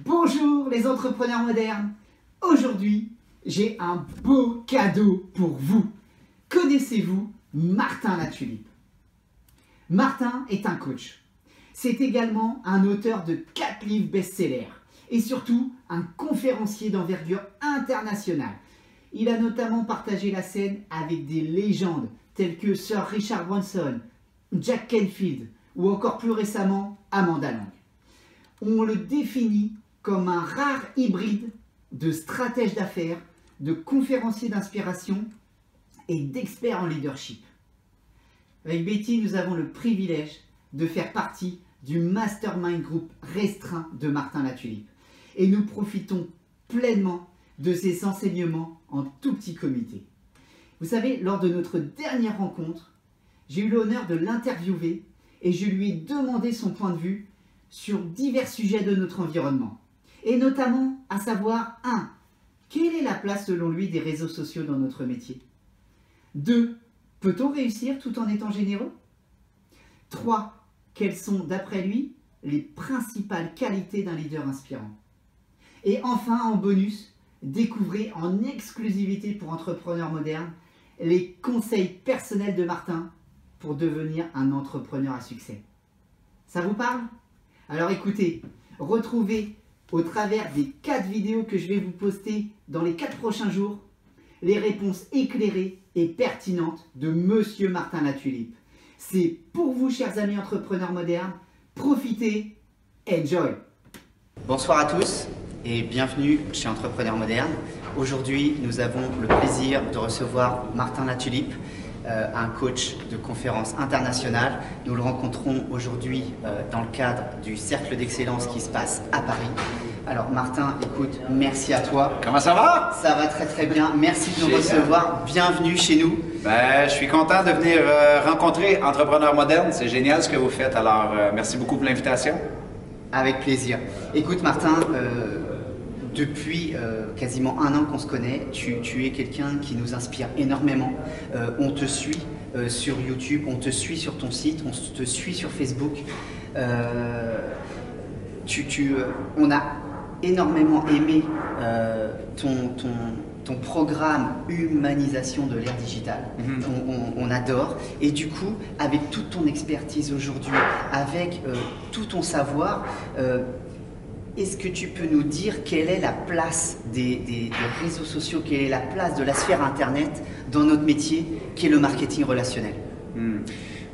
Bonjour les entrepreneurs modernes. Aujourd'hui, j'ai un beau cadeau pour vous. Connaissez-vous Martin Latulipe? Martin est un coach. C'est également un auteur de 4 livres best-sellers et surtout un conférencier d'envergure internationale. Il a notamment partagé la scène avec des légendes telles que Sir Richard Branson, Jack Canfield ou encore plus récemment Amanda Lang. On le définit comme un rare hybride de stratège d'affaires, de conférencier d'inspiration et d'expert en leadership. Avec Betty, nous avons le privilège de faire partie du mastermind group restreint de Martin Latulipe. Et nous profitons pleinement de ses enseignements en tout petit comité. Vous savez, lors de notre dernière rencontre, j'ai eu l'honneur de l'interviewer et je lui ai demandé son point de vue sur divers sujets de notre environnement. Et notamment, à savoir, 1. Quelle est la place selon lui des réseaux sociaux dans notre métier? 2. Peut-on réussir tout en étant généreux? 3. Quelles sont, d'après lui, les principales qualités d'un leader inspirant? Et enfin, en bonus, découvrez en exclusivité pour entrepreneurs modernes les conseils personnels de Martin pour devenir un entrepreneur à succès. Ça vous parle? Alors écoutez, retrouvez au travers des 4 vidéos que je vais vous poster dans les 4 prochains jours les réponses éclairées et pertinentes de Monsieur Martin Latulipe. C'est pour vous, chers amis entrepreneurs modernes. Profitez, enjoy! Bonsoir à tous et bienvenue chez Entrepreneurs Modernes. Aujourd'hui, nous avons le plaisir de recevoir Martin Latulipe, un coach de conférences internationales. Nous le rencontrons aujourd'hui dans le cadre du cercle d'excellence qui se passe à Paris. Alors Martin, écoute, merci à toi. Comment ça va? Ça va très très bien. Merci de nous recevoir. Bienvenue chez nous. Ben, je suis content de venir rencontrer Entrepreneurs Modernes. C'est génial ce que vous faites. Alors, merci beaucoup pour l'invitation. Avec plaisir. Écoute Martin, depuis quasiment 1 an qu'on se connaît, tu es quelqu'un qui nous inspire énormément. On te suit sur YouTube, on te suit sur ton site, on te suit sur Facebook. On a énormément aimé ton programme Humanisation de l'ère digitale. On adore. Et du coup, avec toute ton expertise aujourd'hui, avec tout ton savoir, est-ce que tu peux nous dire quelle est la place des réseaux sociaux, quelle est la place de la sphère Internet dans notre métier qui est le marketing relationnel?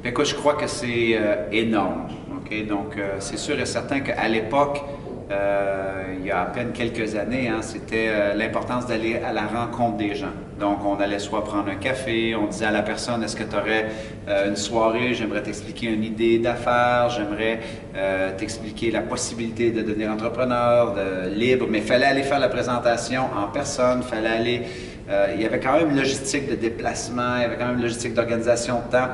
Écoute, je crois que c'est énorme. Okay? Donc, c'est sûr et certain qu'à l'époque, il y a à peine quelques années, hein, c'était l'importance d'aller à la rencontre des gens. Donc, on allait soit prendre un café, on disait à la personne, est-ce que tu aurais une soirée, j'aimerais t'expliquer une idée d'affaires, j'aimerais t'expliquer la possibilité de devenir entrepreneur, libre, mais il fallait aller faire la présentation en personne, il fallait aller, il y avait quand même une logistique de déplacement, il y avait quand même une logistique d'organisation de temps.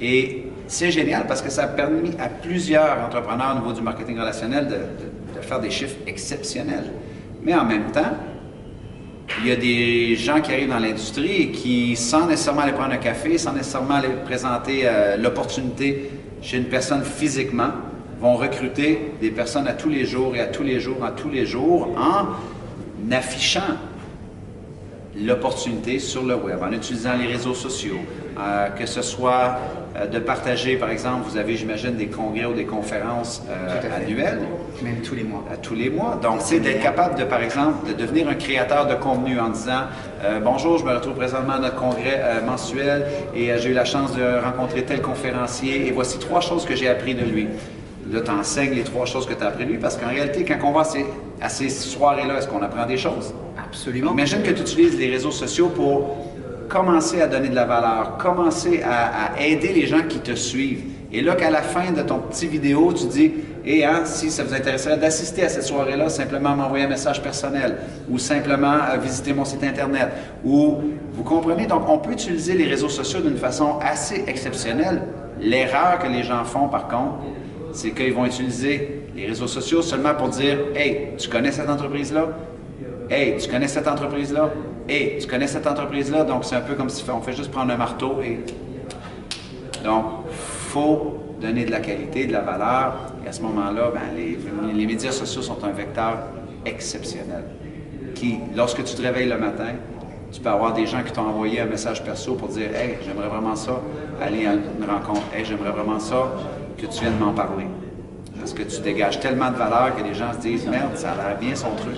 Et c'est génial parce que ça a permis à plusieurs entrepreneurs au niveau du marketing relationnel de faire des chiffres exceptionnels. Mais en même temps, il y a des gens qui arrivent dans l'industrie et qui, sans nécessairement aller prendre un café, sans nécessairement aller présenter l'opportunité chez une personne physiquement, vont recruter des personnes à tous les jours et à tous les jours, en affichant l'opportunité sur le web, en utilisant les réseaux sociaux, que ce soit de partager, par exemple, vous avez, j'imagine, des congrès ou des conférences annuelles. Même tous les mois. Tous les mois. Donc, c'est d'être capable de, par exemple, de devenir un créateur de contenu en disant bonjour, je me retrouve présentement à notre congrès mensuel et j'ai eu la chance de rencontrer tel conférencier et voici 3 choses que j'ai appris de lui. Là, tu enseignes les 3 choses que tu as appris de lui parce qu'en réalité, quand on va à ces soirées-là, est-ce qu'on apprend des choses? Absolument. Imagine que tu utilises les réseaux sociaux pour commencer à donner de la valeur, commencer à aider les gens qui te suivent. Et là, qu'à la fin de ton petit vidéo, tu dis si ça vous intéresserait d'assister à cette soirée-là, simplement m'envoyer un message personnel ou simplement visiter mon site Internet. Ou, vous comprenez? Donc, on peut utiliser les réseaux sociaux d'une façon assez exceptionnelle. L'erreur que les gens font, par contre, c'est qu'ils vont utiliser les réseaux sociaux seulement pour dire « Hey, tu connais cette entreprise-là? Hey, tu connais cette entreprise-là? Hey, tu connais cette entreprise-là? » Donc, c'est un peu comme si on fait juste prendre un marteau et... Donc, il faut donner de la qualité, de la valeur. Et à ce moment-là, ben, les médias sociaux sont un vecteur exceptionnel. Qui, lorsque tu te réveilles le matin, tu peux avoir des gens qui t'ont envoyé un message perso pour dire « Hey, j'aimerais vraiment ça, aller à une rencontre. Hey, j'aimerais vraiment ça, que tu viennes m'en parler. » Parce que tu dégages tellement de valeur que les gens se disent « Merde, ça a l'air bien son truc. »